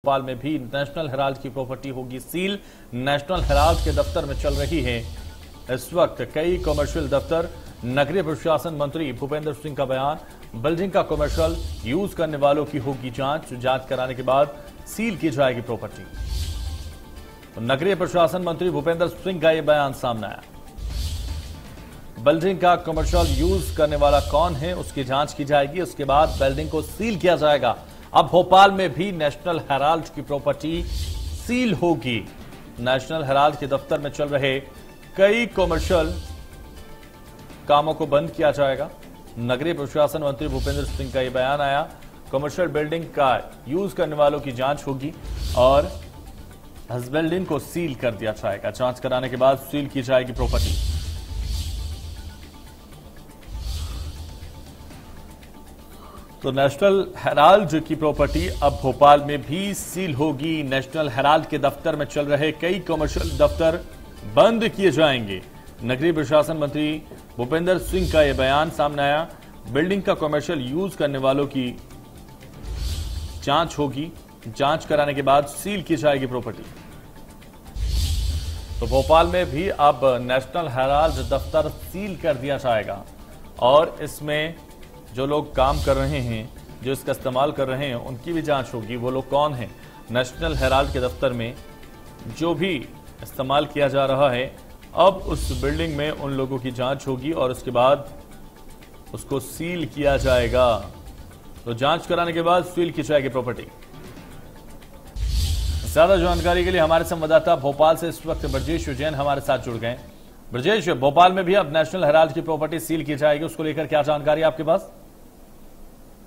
भोपाल में भी national Herald की प्रॉपर्टी होगी सील। नेशनल हेराल्ड के दफ्तर में चल रही है इस वक्त कई कमर्शियल दफ्तर। नगरीय प्रशासन मंत्री भूपेंद्र सिंह का बयान, बिल्डिंग का कमर्शियल यूज करने वालों की होगी जांच कराने के बाद सील की जाएगी प्रॉपर्टी। तो नगरीय प्रशासन मंत्री भूपेंद्र सिंह का यह बयान सामने आया। बिल्डिंग का कमर्शियल यूज करने वाला कौन है उसकी जांच की जाएगी, उसके बाद बिल्डिंग को सील किया जाएगा। अब भोपाल में भी नेशनल हेराल्ड की प्रॉपर्टी सील होगी। नेशनल हेराल्ड के दफ्तर में चल रहे कई कमर्शियल कामों को बंद किया जाएगा। नगरीय प्रशासन मंत्री भूपेंद्र सिंह का यह बयान आया। कमर्शियल बिल्डिंग का यूज करने वालों की जांच होगी और इस बिल्डिंग को सील कर दिया जाएगा। जांच कराने के बाद सील की जाएगी प्रॉपर्टी। तो नेशनल हेराल्ड की प्रॉपर्टी अब भोपाल में भी सील होगी। नेशनल हेराल्ड के दफ्तर में चल रहे कई कमर्शियल दफ्तर बंद किए जाएंगे। नगरीय प्रशासन मंत्री भूपेंद्र सिंह का यह बयान सामने आया। बिल्डिंग का कमर्शियल यूज करने वालों की जांच होगी, जांच कराने के बाद सील की जाएगी प्रॉपर्टी। तो भोपाल में भी अब नेशनल हेराल्ड दफ्तर सील कर दिया जाएगा और इसमें जो लोग काम कर रहे हैं, जो इसका इस्तेमाल कर रहे हैं, उनकी भी जांच होगी। वो लोग कौन हैं? नेशनल हेराल्ड के दफ्तर में जो भी इस्तेमाल किया जा रहा है, अब उस बिल्डिंग में उन लोगों की जांच होगी और उसके बाद उसको सील किया जाएगा। तो जांच कराने के बाद सील की जाएगी प्रॉपर्टी। ज्यादा जानकारी के लिए हमारे संवाददाता भोपाल से इस वक्त ब्रजेश जैन हमारे साथ जुड़ गए। ब्रजेश, भोपाल में भी अब नेशनल हेराल्ड की प्रॉपर्टी सील की जाएगी, उसको लेकर क्या जानकारी आपके पास?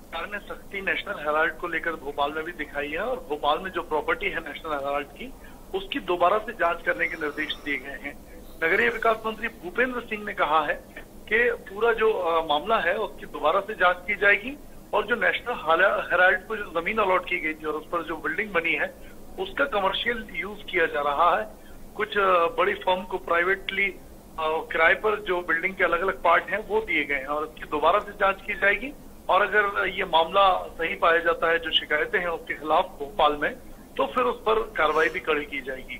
सरकार ने सख्ती नेशनल हेराल्ड को लेकर भोपाल में भी दिखाई है और भोपाल में जो प्रॉपर्टी है नेशनल हेराल्ड की, उसकी दोबारा से जांच करने के निर्देश दिए गए हैं। नगरीय विकास मंत्री भूपेंद्र सिंह ने कहा है कि पूरा जो मामला है उसकी दोबारा से जांच की जाएगी और जो नेशनल हेराल्ड को जो जमीन अलॉट की गई थी और उस पर जो बिल्डिंग बनी है उसका कमर्शियल यूज किया जा रहा है। कुछ बड़ी फर्म को प्राइवेटली किराए पर जो बिल्डिंग के अलग अलग पार्ट हैं वो दिए गए हैं और इसकी दोबारा से जांच की जाएगी और अगर ये मामला सही पाया जाता है, जो शिकायतें हैं उसके खिलाफ भोपाल में, तो फिर उस पर कार्रवाई भी कड़ी की जाएगी।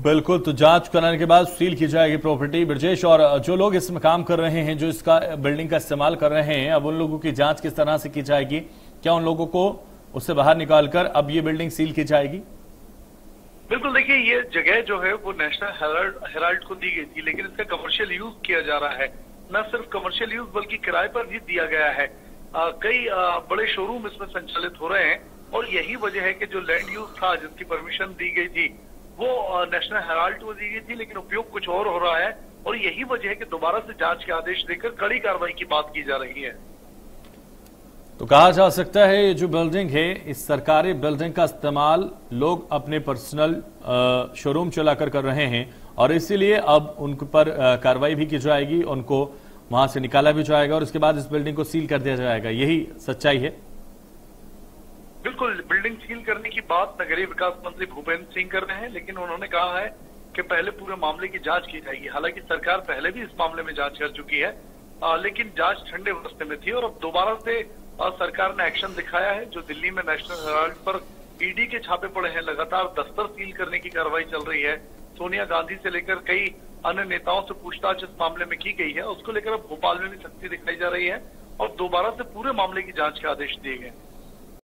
बिल्कुल, तो जांच कराने के बाद सील की जाएगी प्रॉपर्टी। ब्रजेश, और जो लोग इसमें काम कर रहे हैं, जो इसका बिल्डिंग का इस्तेमाल कर रहे हैं, अब उन लोगों की जांच किस तरह से की जाएगी? क्या उन लोगों को उससे बाहर निकालकर अब ये बिल्डिंग सील की जाएगी? बिल्कुल, देखिए ये जगह जो है वो नेशनल हेराल्ड को दी गई थी, लेकिन इसका कमर्शियल यूज किया जा रहा है। न सिर्फ कमर्शियल यूज बल्कि किराए पर भी दिया गया है। कई बड़े शोरूम इसमें संचालित हो रहे हैं और यही वजह है कि जो लैंड यूज था, जिसकी परमिशन दी गई थी, वो नेशनल हेराल्ड को दी गई थी, लेकिन उपयोग कुछ और हो रहा है और यही वजह है कि दोबारा से जांच के आदेश देकर कड़ी कार्रवाई की बात की जा रही है। तो कहा जा सकता है ये जो बिल्डिंग है, इस सरकारी बिल्डिंग का इस्तेमाल लोग अपने पर्सनल शोरूम चलाकर कर रहे हैं और इसीलिए अब उन पर कार्रवाई भी की जाएगी, उनको वहां से निकाला भी जाएगा और उसके बाद इस बिल्डिंग को सील कर दिया जाएगा। यही सच्चाई है? बिल्कुल, बिल्डिंग सील करने की बात नगरीय विकास मंत्री भूपेंद्र सिंह कर रहे हैं, लेकिन उन्होंने कहा है कि पहले पूरे मामले की जांच की जाएगी। हालांकि सरकार पहले भी इस मामले में जांच कर चुकी है, लेकिन जांच ठंडे रास्ते में थी और अब दोबारा से सरकार ने एक्शन दिखाया है। जो दिल्ली में नेशनल हेराल्ड पर ईडी के छापे पड़े हैं, लगातार दफ्तर सील करने की कार्रवाई चल रही है। सोनिया गांधी से लेकर कई अन्य नेताओं से पूछताछ इस मामले में की गई है, उसको लेकर अब भोपाल में भी सख्ती दिखाई जा रही है और दोबारा से पूरे मामले की जांच के आदेश दिए गए।